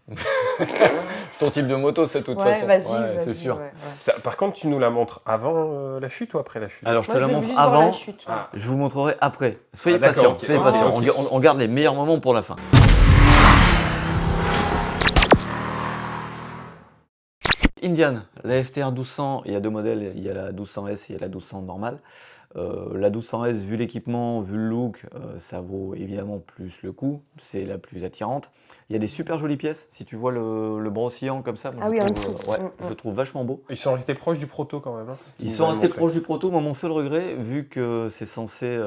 C'est ton type de moto, c'est de toute façon. Vas-y, c'est sûr. Ouais. Par contre, tu nous la montres avant la chute ou après la chute? Alors, je te Moi, la veux montre juste voir avant, la chute, ouais. je vous montrerai après. Soyez d'accord, patients, ok. soyez patients. Ok. On garde les meilleurs moments pour la fin. Indian, la FTR 1200, il y a deux modèles, il y a la 1200S et il y a la 1200 normale. La 1200S, vu l'équipement, vu le look, ça vaut évidemment plus le coup, c'est la plus attirante. Il y a des super jolies pièces, si tu vois le bras oscillant comme ça, moi, Ah oui, en trouve, dessous. je le trouve vachement beau. Ils sont restés proches du proto quand même. Hein. Ils sont restés proches du proto. Moi, mon seul regret, vu que c'est censé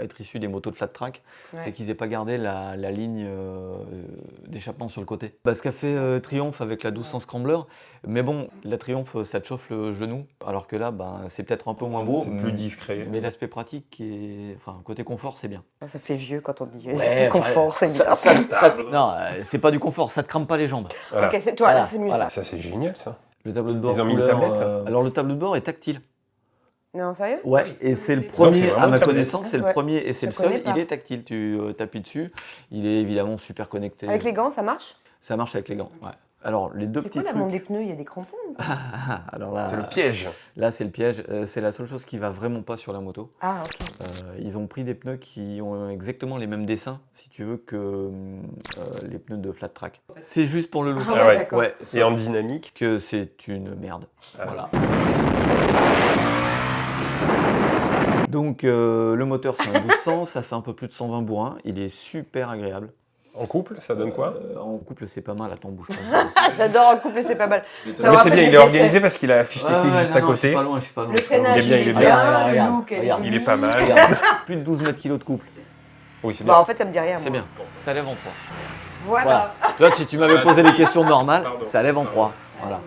être issu des motos de flat track, c'est qu'ils n'aient pas gardé la ligne d'échappement sur le côté. Ce qu'a fait Triumph avec la 1200 Scrambler, mais bon, la Triumph, ça te chauffe le genou, alors que là, c'est peut-être un peu moins beau. C'est plus discret. Mais l'aspect pratique, côté confort, c'est bien. Ça fait vieux quand on dit confort, c'est bien. Non, c'est pas du confort, ça te crame pas les jambes. Voilà. Ok, toi, là, c'est mieux Voilà. Ça, c'est génial, ça. Le tableau de bord. Ils ont mis une tablette. Alors, le tableau de bord est tactile. Non, sérieux? Ouais, et c'est le Donc, premier, c'est vraiment à ma une tablette. connaissance, c'est le premier et c'est le Je connais seul, pas. il est tactile. Tu t'appuies dessus, il est évidemment super connecté. Avec les gants, ça marche? Ça marche avec les gants, ouais. Alors, les deux C'est petits quoi la trucs. montre des pneus? Il y a des crampons? Alors là, C'est le piège. Là, c'est le piège. C'est la seule chose qui va vraiment pas sur la moto. Ah, ok. Ils ont pris des pneus qui ont exactement les mêmes dessins, si tu veux, que les pneus de flat track. C'est juste pour le look. Ah ouais, d'accord. Ouais, Et en dynamique. que c'est une merde. Ah. Voilà. Donc le moteur c'est un 1200, ça fait un peu plus de 120 bourrins, il est super agréable. En couple, ça donne quoi? En couple c'est pas mal, attends bouge pas. J'adore en couple, c'est pas mal. Ça me Mais c'est rappelle bien, il les est organisé essais. parce qu'il a la fiche technique juste à Je côté. suis pas loin, je suis pas loin. Le freinage, Il est il est bien. bien, Regarde, le look, elle est regarde. Il est jolie. pas mal. Regarde, plus de 12 mètres kilos de couple, Oui, c'est Bah, bien. en fait, ça me dit rien. c'est moi. bien, ça lève en 3. Voilà. Tu vois, si tu m'avais posé des questions normales, Pardon. ça lève en 3. Voilà.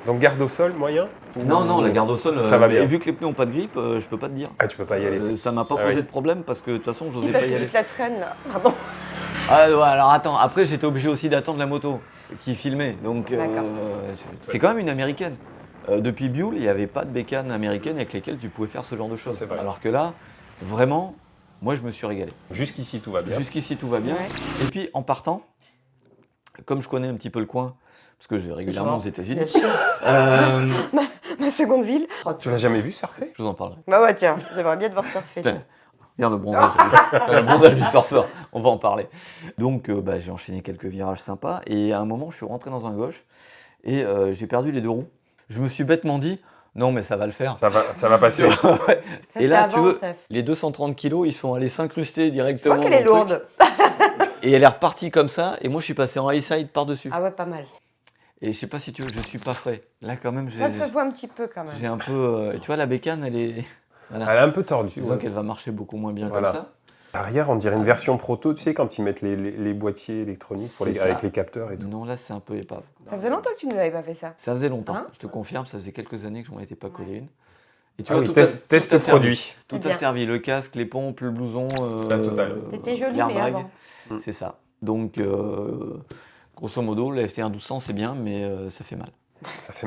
Donc garde au sol, moyen? Non, la garde au sol, Ça va bien. vu que les pneus n'ont pas de grippe, je peux pas te dire. Ah, tu peux pas y aller. Ça m'a pas Ah posé oui. de problème parce que de toute façon, j'osais Parce pas y que aller. tu te la traînes, là. Pardon. Ah ouais, alors attends, après j'étais obligé aussi d'attendre la moto qui filmait, donc D'accord. c'est quand même une américaine. Depuis Buell, il n'y avait pas de bécane américaine avec lesquelles tu pouvais faire ce genre de choses. C'est vrai. Alors que là, vraiment, moi je me suis régalé. Jusqu'ici, tout va bien. Jusqu'ici tout va bien. Ouais. Et puis en partant, comme je connais un petit peu le coin, parce que je vais régulièrement aux Bien États-Unis, sûr. Ma seconde ville. Tu l'as jamais vu surfer? je vous en parlerai. Bah ouais, tiens, j'aimerais bien te voir surfer. Putain, regarde le bronzage, le bronzage du surfeur, on va en parler. Donc j'ai enchaîné quelques virages sympas et à un moment je suis rentré dans un gauche et j'ai perdu les deux roues. Je me suis bêtement dit, non mais ça va le faire. Ça va passer. Ouais. Et là, si tu avant, veux, Steph. les 230 kilos, ils sont allés s'incruster Je directement. crois qu'elle est dans le truc. lourde. Et elle est repartie comme ça et moi je suis passé en high side par-dessus. Ah ouais, pas mal. Et je sais pas si tu veux, je suis pas frais. Là quand même, Ça se voit un petit peu quand même. j'ai un peu... tu vois, la bécane, elle est... Voilà. Elle est un peu tordue. Disons Ouais. qu'elle va marcher beaucoup moins bien Voilà. comme ça. Arrière, on dirait une version proto, tu sais, quand ils mettent les boîtiers électroniques C'est ça. avec les capteurs et tout. Non, là c'est un peu épave. Ça faisait longtemps que tu nous avais pas fait ça. Ça faisait longtemps, Hein je te confirme, ça faisait quelques années que je m'en étais pas collé une. Et Ah oui, tout test a servi. produit. Tout C'est a bien. servi, le casque, les pompes, le blouson, La totale. C'était joli, mais l'airbag. avant. C'est ça. Donc, grosso modo, la FTR 1200 c'est bien, mais ça fait mal. Ça fait...